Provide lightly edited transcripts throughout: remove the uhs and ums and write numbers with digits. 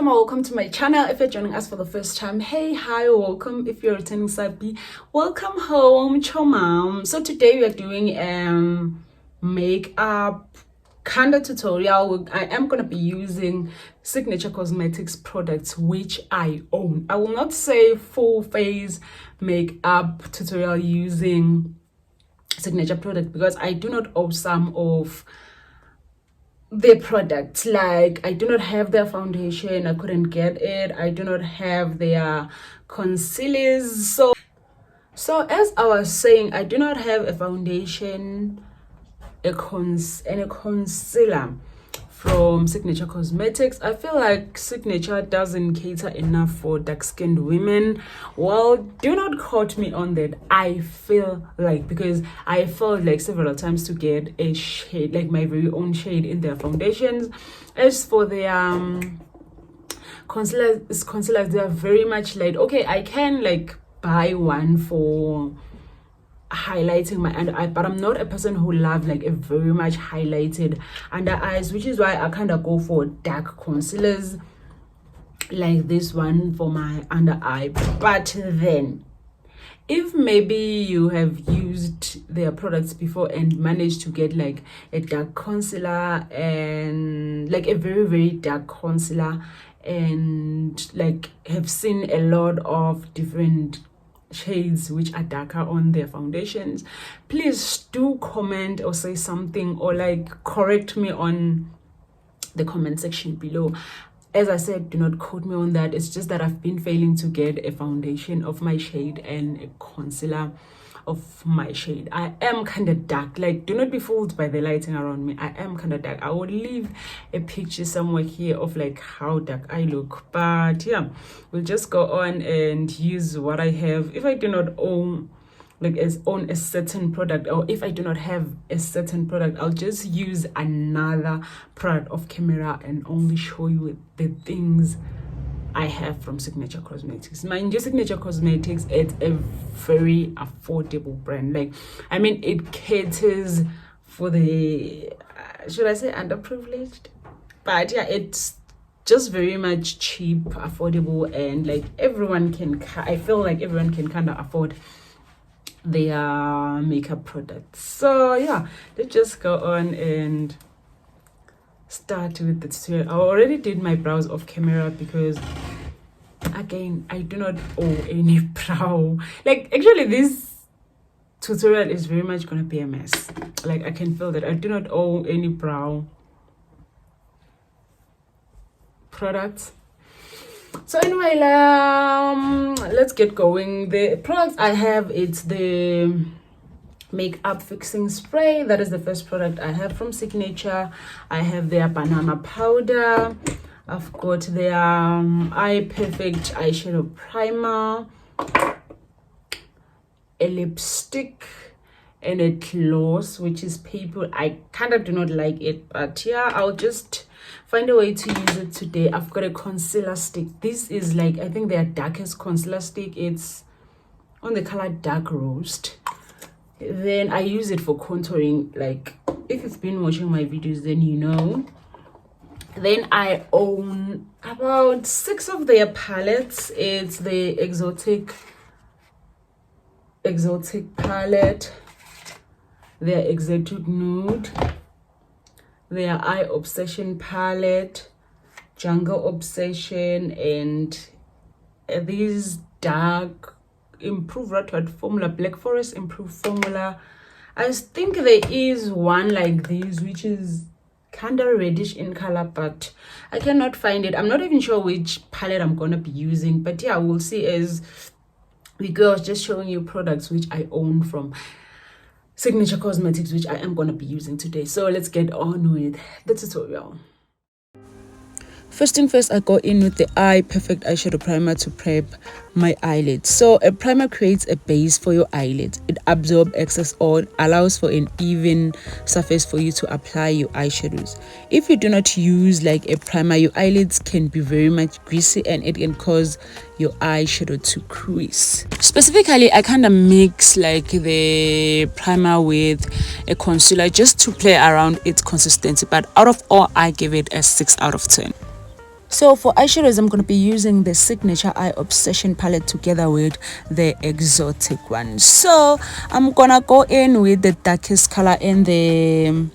welcome or welcome to my channel. If you're joining us for the first time, hey, hi, welcome. If you're returning side B, welcome home, chomam. So today we are doing makeup kind of tutorial. I am going to be using Signature Cosmetics products which I own. I will not say full face makeup tutorial using Signature product because I do not own some of their products. Like, I do not have their foundation, I couldn't get it. I do not have their concealers. So as I was saying, I do not have a foundation, a concealer from Signature Cosmetics. I feel like Signature doesn't cater enough for dark-skinned women. Well, do not quote me on that. I feel like, because I felt like several times to get a shade, like my very own shade in their foundations. As for their concealers, they are very much light. Okay, I can like buy one for highlighting my under eye, but I'm not a person who loves like a very much highlighted under eyes, which is why I kind of go for dark concealers like this one for my under eye. But then if maybe you have used their products before and managed to get like a dark concealer and like a very, very dark concealer, and like have seen a lot of different shades which are darker on their foundations, please do comment or say something, or like correct me on the comment section below. As I said, do not quote me on that. It's just that I've been failing to get a foundation of my shade and a concealer of my shade. I am kind of dark. Like, do not be fooled by the lighting around me. I am kind of dark. I will leave a picture somewhere here of like how dark I look. But yeah, we'll just go on and use what I have. If I do not own a certain product, or if I do not have a certain product, I'll just use another product off camera and only show you the things I have from Signature Cosmetics. Mind you, Signature Cosmetics, it's a very affordable brand. Like, I mean, it caters for the should I say underprivileged, but yeah, it's just very much cheap, affordable, and like everyone can I feel like everyone can kind of afford their makeup products. So yeah, let's just go on and start with the tutorial. I already did my brows off camera because again, I do not owe any brow. Like, actually this tutorial is very much gonna be a mess. Like, I can feel that I do not owe any brow products. So anyway, let's get going. The products I have, it's the makeup fixing spray. That is the first product I have from Signature. I have their banana powder. I've got their Eye Perfect eyeshadow primer, a lipstick, and a gloss, which is paper. I kind of do not like it, but yeah, I'll just find a way to use it today. I've got a concealer stick. This is like, I think their darkest concealer stick. It's on the color dark roast. Then I use it for contouring. Like, if you've been watching my videos, then you know. Then I own about 6 of their palettes. It's the exotic palette, their exotic nude, their eye obsession palette, jungle obsession, and these dark improved red formula, black forest improved formula. I think there is one like this which is kind of reddish in color, but I cannot find it. I'm not even sure which palette I'm gonna be using, but yeah, we'll see as we go. I was just showing you products which I own from Signature Cosmetics, which I am gonna be using today. So let's get on with the tutorial. First thing first, I go in with the Eye Perfect eyeshadow primer to prep my eyelids. So a primer creates a base for your eyelids. It absorbs excess oil, allows for an even surface for you to apply your eyeshadows. If you do not use like a primer, your eyelids can be very much greasy and it can cause your eyeshadow to crease. Specifically, I kind of mix like the primer with a concealer just to play around its consistency, but out of all, I give it a 6 out of 10. So for eyeshadows, I'm going to be using the Signature Eye Obsession palette together with the exotic one. So I'm gonna go in with the darkest color in the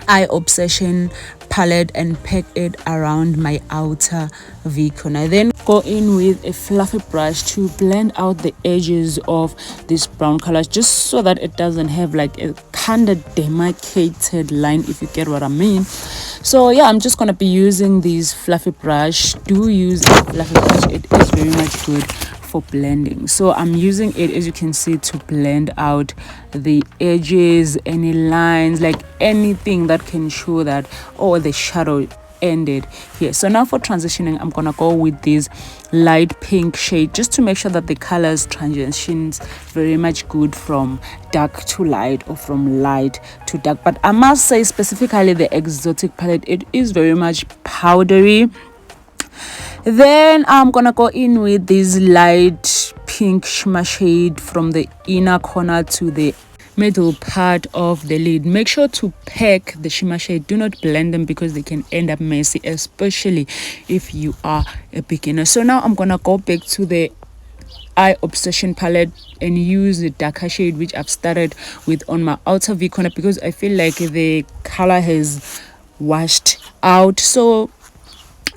Eye Obsession palette and pack it around my outer V corner. Then go in with a fluffy brush to blend out the edges of this brown color, just so that it doesn't have like a kind of demarcated line, if you get what I mean. So yeah, I'm just gonna be using this fluffy brush. Do use a fluffy brush, it is very much good for blending. So I'm using it, as you can see, to blend out the edges, any lines, like anything that can show that, oh, the shadow ended here. So now for transitioning, I'm gonna go with this light pink shade, just to make sure that the colors transitions very much good from dark to light or from light to dark. But I must say, specifically the exotic palette, it is very much powdery. Then I'm gonna go in with this light pink shimmer shade from the inner corner to the middle part of the lid. Make sure to pack the shimmer shade, do not blend them, because they can end up messy, especially if you are a beginner. So now I'm gonna go back to the Eye Obsession palette and use the darker shade which I've started with on my outer V corner, because I feel like the color has washed out. So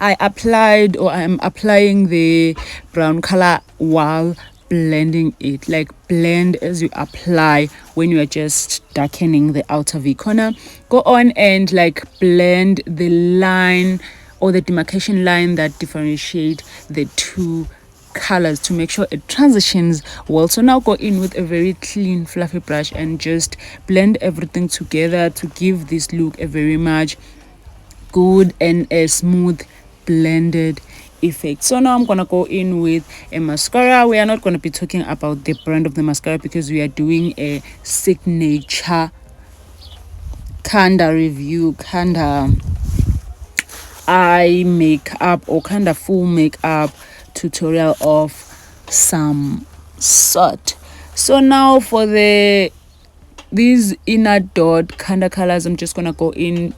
I am applying the brown color while blending it, like blend as you apply when you are just darkening the outer V corner. Go on and like blend the line or the demarcation line that differentiate the two colors to make sure it transitions well. So now go in with a very clean fluffy brush and just blend everything together to give this look a very much good and a smooth blended effect. So now I'm gonna go in with a mascara. We are not going to be talking about the brand of the mascara, because we are doing a signature kinda review, kinda eye makeup or kinda full makeup tutorial of some sort. So now for these inner dot kinda colors, I'm just gonna go in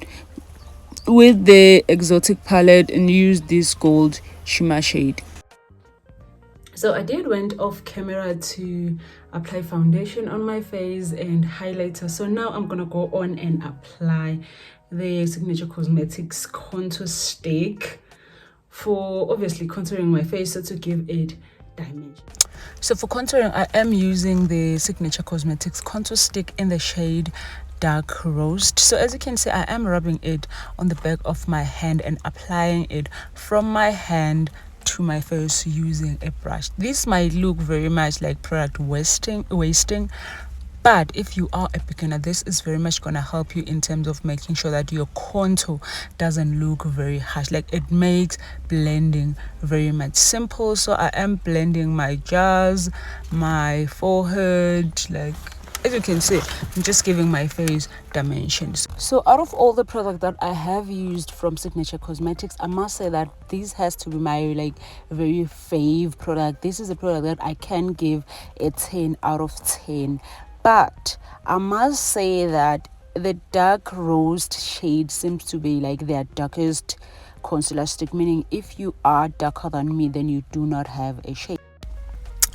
with the exotic palette and use this gold shimmer shade. So I went off camera to apply foundation on my face and highlighter. So now I'm gonna go on and apply the Signature Cosmetics contour stick for obviously contouring my face, so to give it dimension. So for contouring, I am using the Signature Cosmetics contour stick in the shade Dark Roast. So as you can see, I am rubbing it on the back of my hand and applying it from my hand to my face using a brush. This might look very much like product wasting, but if you are a beginner, this is very much going to help you in terms of making sure that your contour doesn't look very harsh. Like, it makes blending very much simple. So I am blending my jaws, my forehead, like as you can see, I'm just giving my face dimensions. So out of all the product that I have used from Signature Cosmetics, I must say that this has to be my like very fave product. This is a product that I can give a 10 out of 10. But I must say that the Dark Roast shade seems to be like their darkest concealer stick, meaning if you are darker than me, then you do not have a shade.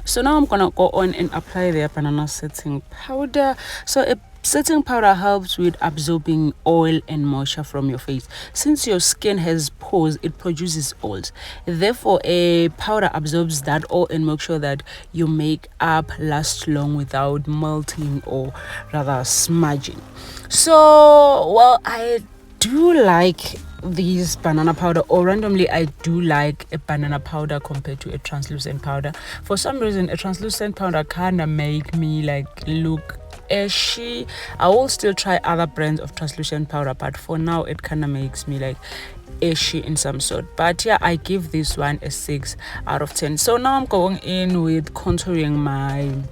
So now I'm gonna go on and apply their banana setting powder. So a setting powder helps with absorbing oil and moisture from your face. Since your skin has pores, it produces oils. Therefore, a powder absorbs that oil and makes sure that your makeup lasts long without melting or rather smudging. So, well, I do like these banana powder, or randomly I do like a banana powder compared to a translucent powder. For some reason, a translucent powder kind of make me like look ashy. I will still try other brands of translucent powder, but for now it kind of makes me like ashy in some sort. But yeah, I give this one a 6 out of 10. So now I'm going in with contouring my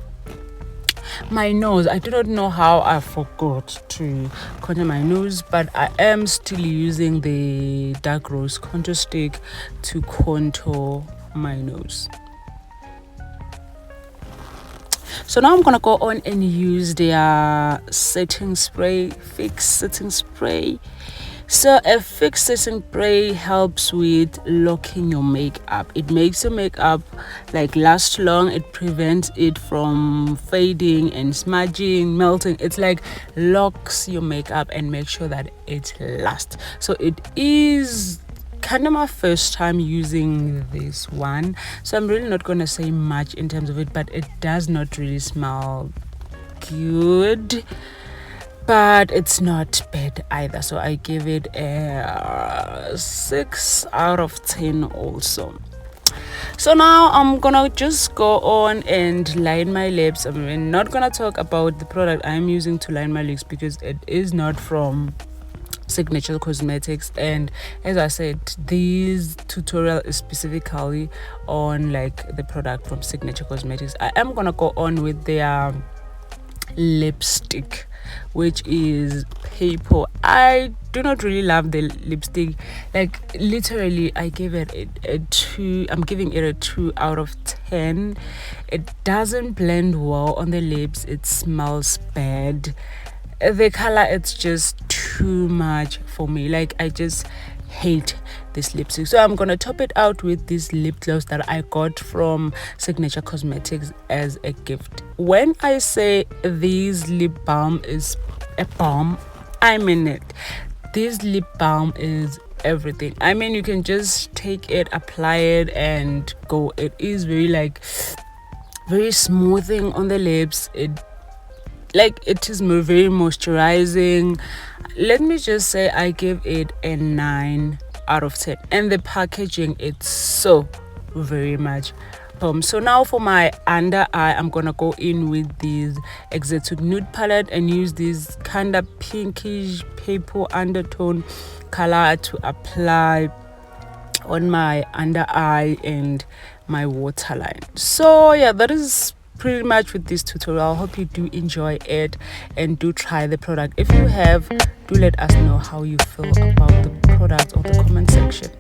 nose. I do not know how I forgot to contour my nose, but I am still using the Dark Rose contour stick to contour my nose. So now I'm gonna go on and use their setting spray, fix setting spray, So a fixation spray helps with locking your makeup. It makes your makeup like last long. It prevents it from fading and smudging, melting. It's like locks your makeup and make sure that it lasts. So it is kind of my first time using this one, so I'm really not gonna say much in terms of it, but it does not really smell good, but it's not bad either. So I give it a 6 out of 10 also. So now I'm gonna just go on and line my lips. I'm not gonna talk about the product I'm using to line my lips because it is not from Signature Cosmetics, and as I said, this tutorial is specifically on like the product from Signature Cosmetics. I am gonna go on with their lipstick, which is Paper. I do not really love the lipstick. Like literally I give it a 2. I'm giving it a 2 out of 10. It doesn't blend well on the lips. It smells bad. The color, it's just too much for me. Like I just hate this lipstick. So I'm gonna top it out with this lip gloss that I got from Signature Cosmetics as a gift. When I say this lip balm is a balm, I mean it. This lip balm is everything. I mean, you can just take it, apply it, and go. It is very smoothing on the lips. It is very moisturizing. Let me just say I give it a 9 out of 10, and the packaging, it's so very much so now for my under eye, I'm gonna go in with this Exotic Nude palette and use this kind of pinkish paper undertone color to apply on my under eye and my waterline. So yeah, that is pretty much with this tutorial. Hope you do enjoy it and do try the product. If you have, do let us know how you feel about the product on the comment section.